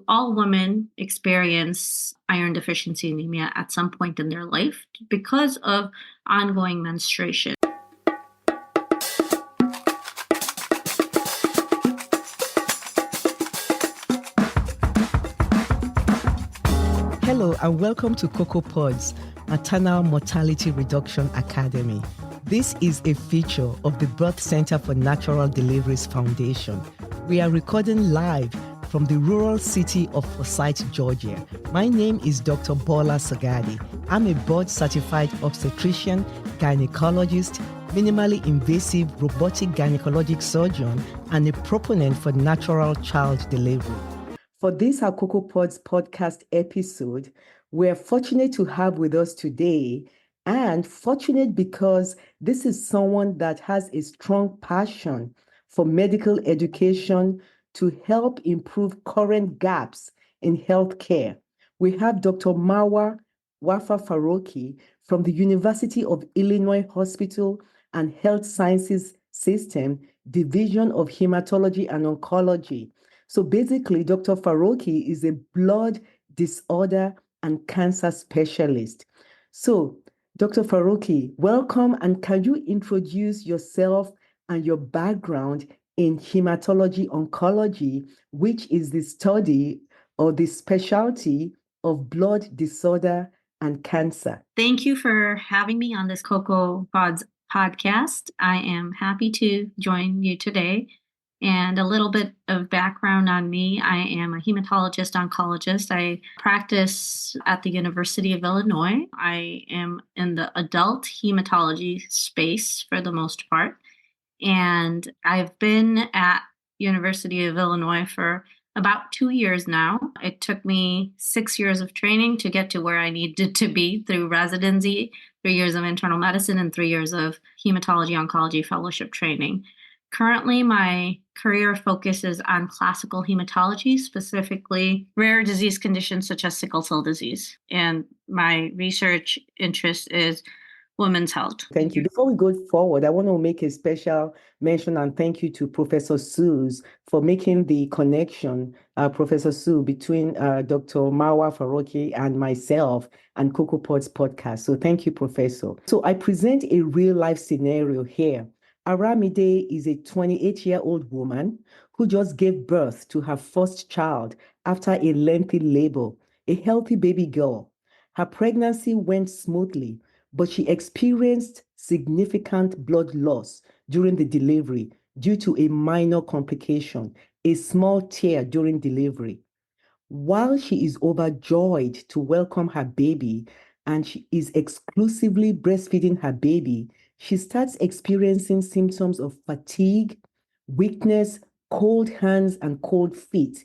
all women experience iron deficiency anemia at some point in their life because of ongoing menstruation. Hello and welcome to Cocoa Pod's Maternal Mortality Reduction Academy. This is a feature of the Birth Center for Natural Deliveries Foundation. We are recording live from the rural city of Forsyth, Georgia. My name is Dr. Bola Sagadi. I'm a board-certified obstetrician, gynecologist, minimally invasive robotic gynecologic surgeon, and a proponent for natural child delivery. For this, our Cocoa Pods podcast episode, we're fortunate to have with us today, and fortunate because this is someone that has a strong passion for medical education to help improve current gaps in healthcare. We have Dr. Marwah Farooqui from the University of Illinois Hospital and Health Sciences System, Division of Hematology and Oncology. So basically, Dr. Farooqui is a blood disorder and cancer specialist. So, Dr. Farooqui, welcome, and can you introduce yourself and your background in hematology oncology, which is the study or the specialty of blood disorder and cancer? Thank you for having me on this Cocoa Pods podcast. I am happy to join you today. And a little bit of background on me. I am a hematologist oncologist. I practice at the University of Illinois. I am in the adult hematology space for the most part. And I've been at University of Illinois for about 2 years now. It took me 6 years of training to get to where I needed to be through residency, 3 years of internal medicine, and 3 years of hematology oncology fellowship training. Currently, my career focuses on classical hematology, specifically rare disease conditions such as sickle cell disease. And my research interest is women's health. Thank you. Before we go forward, I want to make a special mention and thank you to Professor Suze for making the connection, Professor Sue, between Dr. Marwah Farooqui and myself and Cocoa Pods podcast. So thank you, Professor. So I present a real life scenario here. Aramide is a 28-year-old woman who just gave birth to her first child after a lengthy labor, a healthy baby girl. Her pregnancy went smoothly, but she experienced significant blood loss during the delivery due to a minor complication, a small tear during delivery. While she is overjoyed to welcome her baby and she is exclusively breastfeeding her baby, she starts experiencing symptoms of fatigue, weakness, cold hands and cold feet,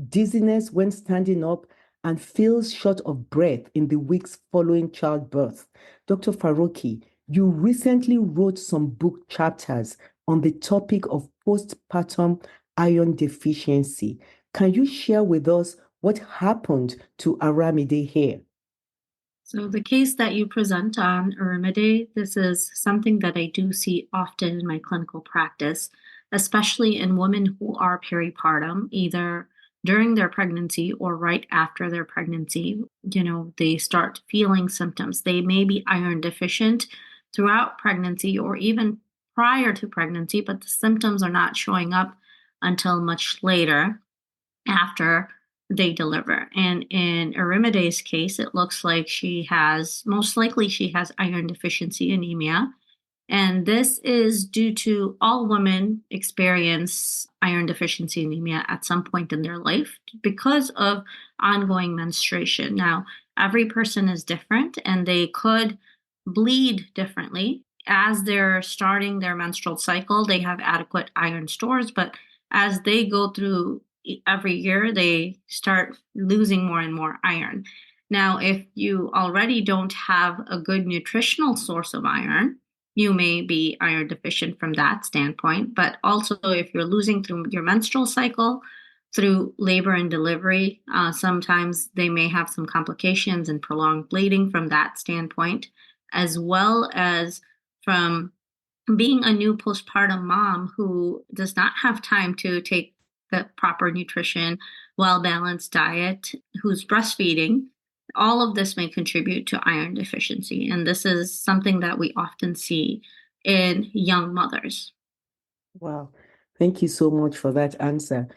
dizziness when standing up, and feels short of breath in the weeks following childbirth. Dr. Farooqui, you recently wrote some book chapters on the topic of postpartum iron deficiency. Can you share with us what happened to Aramide here? So the case that you present on Aramide, this is something that I do see often in my clinical practice, especially in women who are peripartum, either during their pregnancy or right after their pregnancy. They start feeling symptoms. They may be iron deficient throughout pregnancy or even prior to pregnancy, but the symptoms are not showing up until much later after they deliver. And in Aramide's case, it looks like most likely she has iron deficiency anemia. And this is due to all women experience iron deficiency anemia at some point in their life because of ongoing menstruation. Now, every person is different and they could bleed differently. As they're starting their menstrual cycle, they have adequate iron stores, but as they go through every year, they start losing more and more iron. Now, if you already don't have a good nutritional source of iron, you may be iron deficient from that standpoint. But also, if you're losing through your menstrual cycle, through labor and delivery, sometimes they may have some complications and prolonged bleeding from that standpoint, as well as from being a new postpartum mom who does not have time to take the proper nutrition, well-balanced diet, who's breastfeeding, all of this may contribute to iron deficiency. And this is something that we often see in young mothers. Wow. Thank you so much for that answer.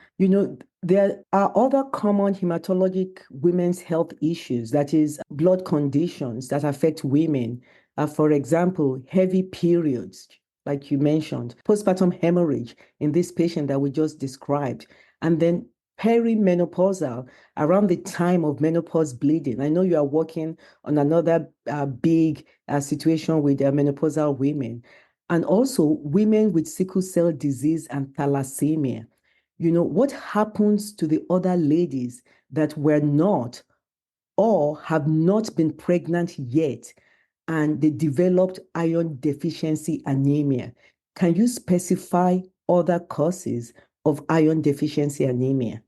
There are other common hematologic women's health issues, that is, blood conditions that affect women. For example, heavy periods, like you mentioned, postpartum hemorrhage in this patient that we just described, and then perimenopausal, around the time of menopause bleeding. I know you are working on another big situation with menopausal women, and also women with sickle cell disease and thalassemia. What happens to the other ladies that were not or have not been pregnant yet and they developed iron deficiency anemia? Can you specify other causes of iron deficiency anemia?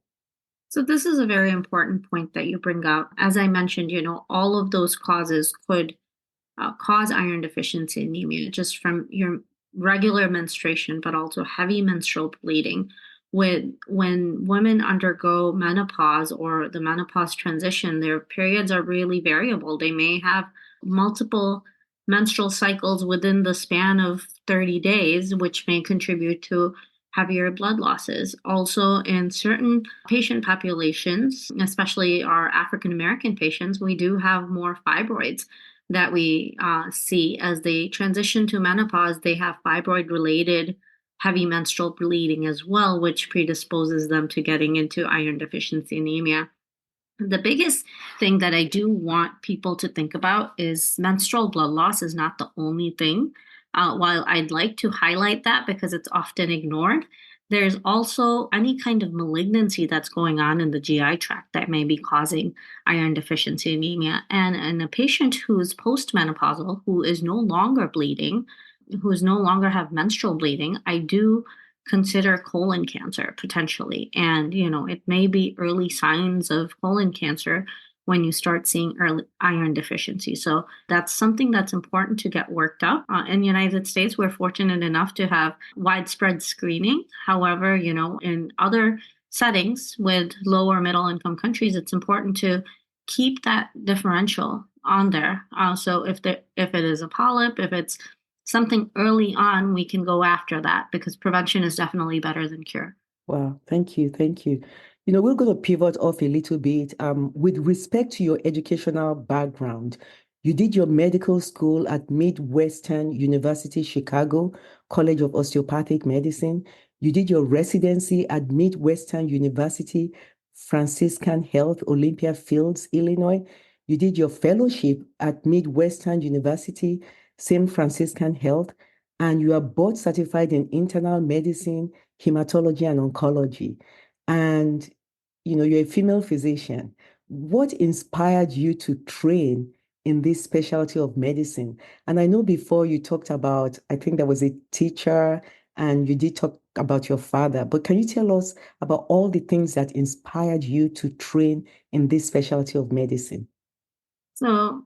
So this is a very important point that you bring up. As I mentioned, all of those causes could cause iron deficiency anemia just from your regular menstruation, but also heavy menstrual bleeding. When women undergo menopause or the menopause transition, their periods are really variable. They may have multiple menstrual cycles within the span of 30 days, which may contribute to heavier blood losses. Also, in certain patient populations, especially our African American patients, we do have more fibroids that we see as they transition to menopause. They have fibroid-related heavy menstrual bleeding as well, which predisposes them to getting into iron deficiency anemia. The biggest thing that I do want people to think about is menstrual blood loss is not the only thing. While I'd like to highlight that because it's often ignored, there's also any kind of malignancy that's going on in the GI tract that may be causing iron deficiency anemia. And in a patient who is postmenopausal, who is no longer bleeding, who is no longer have menstrual bleeding, I do consider colon cancer potentially. And, it may be early signs of colon cancer when you start seeing early iron deficiency. So that's something that's important to get worked up. In the United States, we're fortunate enough to have widespread screening. However, in other settings with low or middle income countries, it's important to keep that differential on there. So if it is a polyp, if it's something early on, we can go after that because prevention is definitely better than cure. Wow, thank you, thank you. We're going to pivot off a little bit. With respect to your educational background, you did your medical school at Midwestern University, Chicago, College of Osteopathic Medicine. You did your residency at Midwestern University, Franciscan Health, Olympia Fields, Illinois. You did your fellowship at Midwestern University, same Franciscan Health, and you are board certified in internal medicine, hematology, and oncology. And you're a female physician. What inspired you to train in this specialty of medicine? And I know before you talked about, I think there was a teacher, and you did talk about your father, but can you tell us about all the things that inspired you to train in this specialty of medicine? So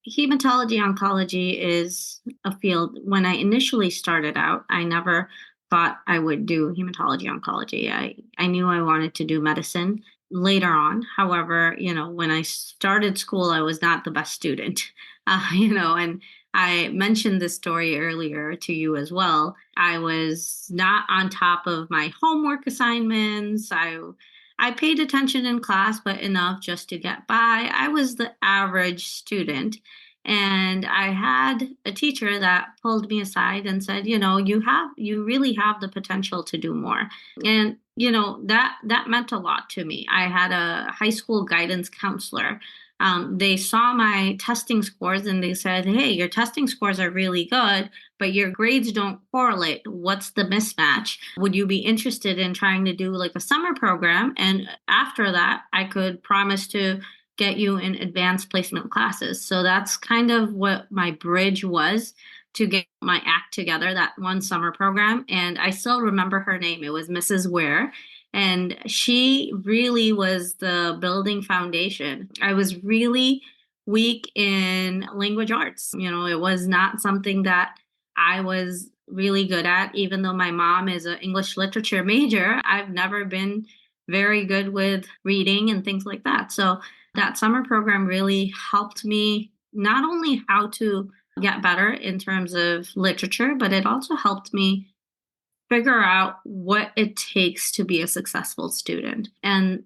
hematology oncology is a field. When I initially started out, I never thought I would do hematology oncology. I knew I wanted to do medicine later on. However, when I started school, I was not the best student. And I mentioned this story earlier to you as well. I was not on top of my homework assignments. I paid attention in class, but enough just to get by. I was the average student. And I had a teacher that pulled me aside and said, you really have the potential to do more. And, that meant a lot to me. I had a high school guidance counselor. They saw my testing scores and they said, hey, your testing scores are really good, but your grades don't correlate. What's the mismatch? Would you be interested in trying to do like a summer program? And after that, I could promise to get you in advanced placement classes. So that's kind of what my bridge was to get my act together, that one summer program. And I still remember her name. It was Mrs. Ware. And she really was the building foundation. I was really weak in language arts. It was not something that I was really good at. Even though my mom is an English literature major, I've never been very good with reading and things like that. So that summer program really helped me not only how to get better in terms of literature, but it also helped me figure out what it takes to be a successful student. And,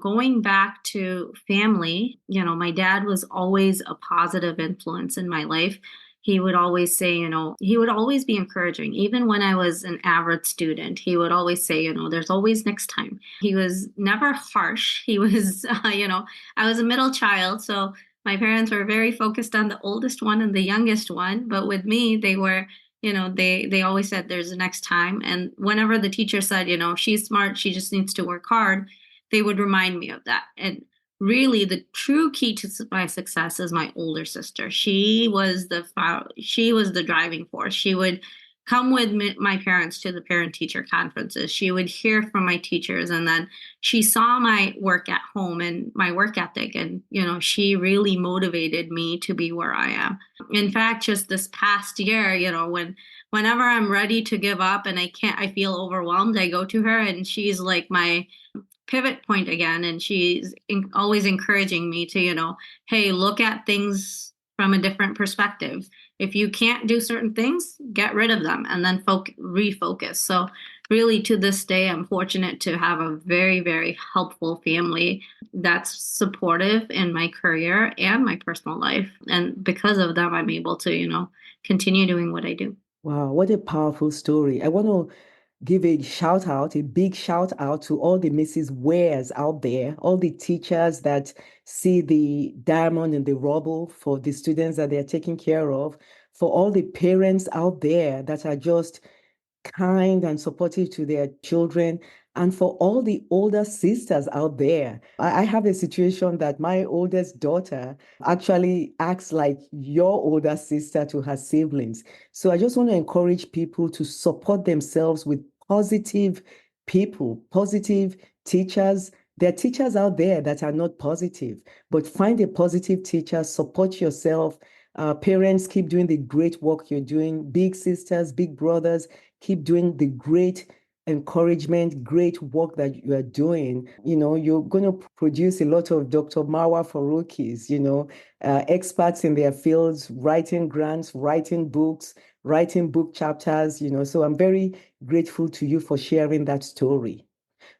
going back to family, my dad was always a positive influence in my life. He would always say, he would always be encouraging. Even when I was an average student, he would always say, there's always next time. He was never harsh. He was, I was a middle child. So my parents were very focused on the oldest one and the youngest one. But with me, they were they always said there's a next time. And whenever the teacher said, she's smart, she just needs to work hard, they would remind me of that. And really, the true key to my success is my older sister. She was the driving force. She would come with my parents to the parent teacher conferences. She would hear from my teachers, and then she saw my work at home and my work ethic, and she really motivated me to be where I am. In fact, just this past year, whenever I'm ready to give up and I feel overwhelmed, I go to her, and she's like my pivot point again. And she's always encouraging me to, hey, look at things from a different perspective. If you can't do certain things, get rid of them and then refocus. So really, to this day, I'm fortunate to have a very, very helpful family that's supportive in my career and my personal life. And because of them, I'm able to, continue doing what I do. Wow, what a powerful story. I want to give a shout out, a big shout out to all the Mrs. Wares out there, all the teachers that see the diamond in the rubble for the students that they're taking care of, for all the parents out there that are just kind and supportive to their children, and for all the older sisters out there. I have a situation that my oldest daughter actually acts like your older sister to her siblings. So I just want to encourage people to support themselves with positive people, positive teachers. There are teachers out there that are not positive, but find a positive teacher, support yourself. Parents, keep doing the great work you're doing. Big sisters, big brothers, keep doing the great encouragement, great work that you are doing. You're going to produce a lot of Dr. Marwah Farooqis, experts in their fields, writing grants, writing books, writing book chapters, So I'm very grateful to you for sharing that story.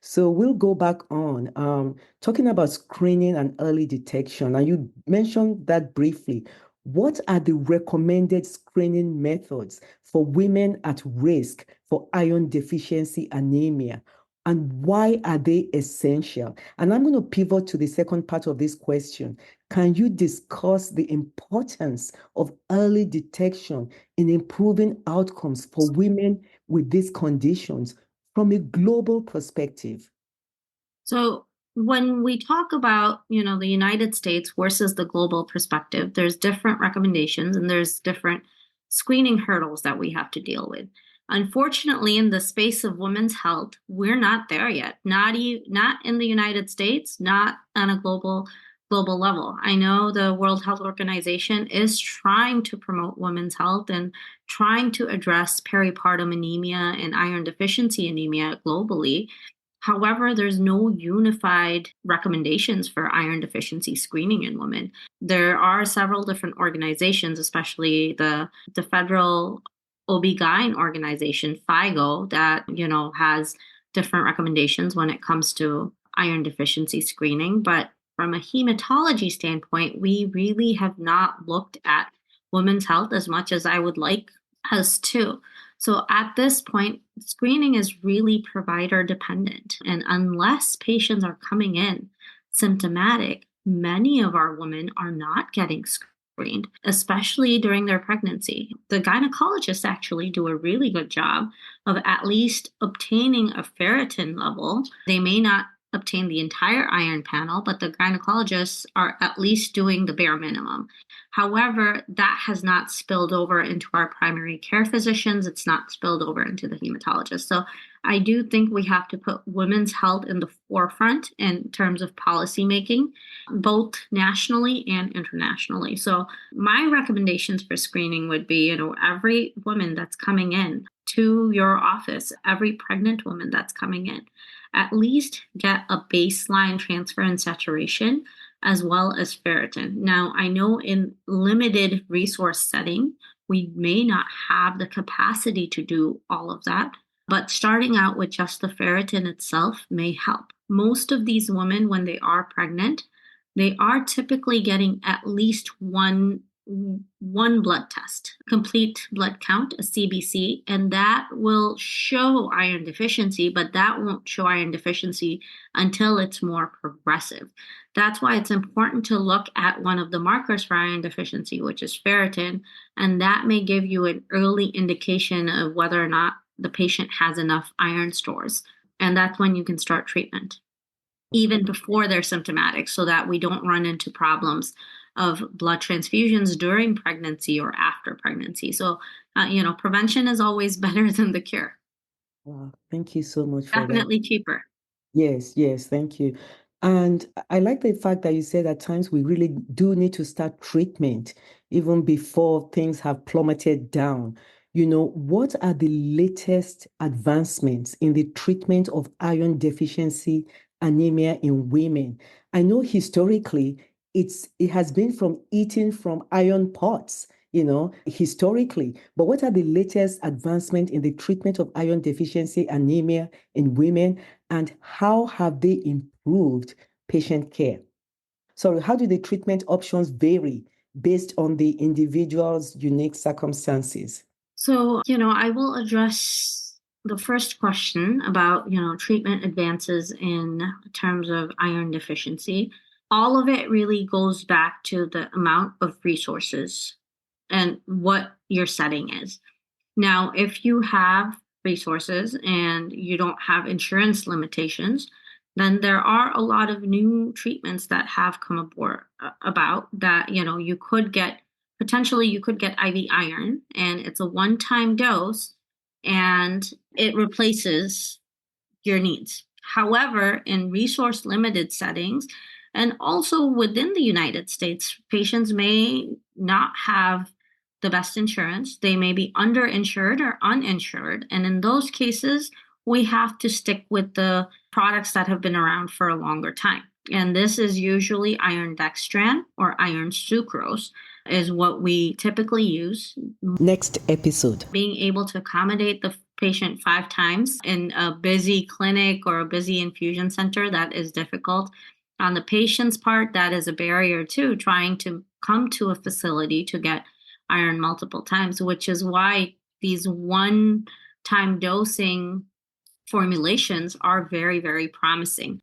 So we'll go back on talking about screening and early detection. And you mentioned that briefly. What are the recommended screening methods for women at risk for iron deficiency anemia? And why are they essential? And I'm going to pivot to the second part of this question. Can you discuss the importance of early detection in improving outcomes for women with these conditions from a global perspective? So when we talk about, the United States versus the global perspective, there's different recommendations and there's different screening hurdles that we have to deal with. Unfortunately, in the space of women's health, we're not there yet. Not in the United States, not on a global level. I know the World Health Organization is trying to promote women's health and trying to address peripartum anemia and iron deficiency anemia globally. However, there's no unified recommendations for iron deficiency screening in women. There are several different organizations, especially the federal OB/GYN organization, FIGO, that, has different recommendations when it comes to iron deficiency screening. But from a hematology standpoint, we really have not looked at women's health as much as I would like us to. So at this point, screening is really provider dependent. And unless patients are coming in symptomatic, many of our women are not getting screened, especially during their pregnancy. The gynecologists actually do a really good job of at least obtaining a ferritin level. They may not obtain the entire iron panel, but the gynecologists are at least doing the bare minimum. However, that has not spilled over into our primary care physicians. It's not spilled over into the hematologist. So I do think we have to put women's health in the forefront in terms of policy making, both nationally and internationally. So my recommendations for screening would be, every woman that's coming in to your office, every pregnant woman that's coming in, at least get a baseline transferrin saturation as well as ferritin. Now, I know in limited resource setting, we may not have the capacity to do all of that, but starting out with just the ferritin itself may help. Most of these women, when they are pregnant, they are typically getting at least one blood test, complete blood count, a CBC, and that will show iron deficiency, but that won't show iron deficiency until it's more progressive. That's why it's important to look at one of the markers for iron deficiency, which is ferritin, and that may give you an early indication of whether or not the patient has enough iron stores. And that's when you can start treatment, even before they're symptomatic, so that we don't run into problems of blood transfusions during pregnancy or after pregnancy. So, prevention is always better than the cure. Wow, thank you so much for that. Definitely cheaper. Yes, yes, thank you. And I like the fact that you said at times we really do need to start treatment even before things have plummeted down. What are the latest advancements in the treatment of iron deficiency anemia in women? I know historically it has been from eating from iron pots, historically. But what are the latest advancements in the treatment of iron deficiency anemia in women? And how have they improved patient care? So how do the treatment options vary based on the individual's unique circumstances? So, I will address the first question about, treatment advances in terms of iron deficiency. All of it really goes back to the amount of resources and what your setting is. Now, if you have resources and you don't have insurance limitations, then there are a lot of new treatments that have come about that, you could get, potentially you could get IV iron, and it's a one-time dose and it replaces your needs. However, in resource limited settings, and also within the United States, patients may not have the best insurance. They may be underinsured or uninsured. And in those cases, we have to stick with the products that have been around for a longer time. And this is usually iron dextran or iron sucrose is what we typically use. Next episode. Being able to accommodate the patient 5 times in a busy clinic or a busy infusion center, that is difficult. On the patient's part, that is a barrier too, trying to come to a facility to get iron multiple times, which is why these one-time dosing formulations are very, very promising.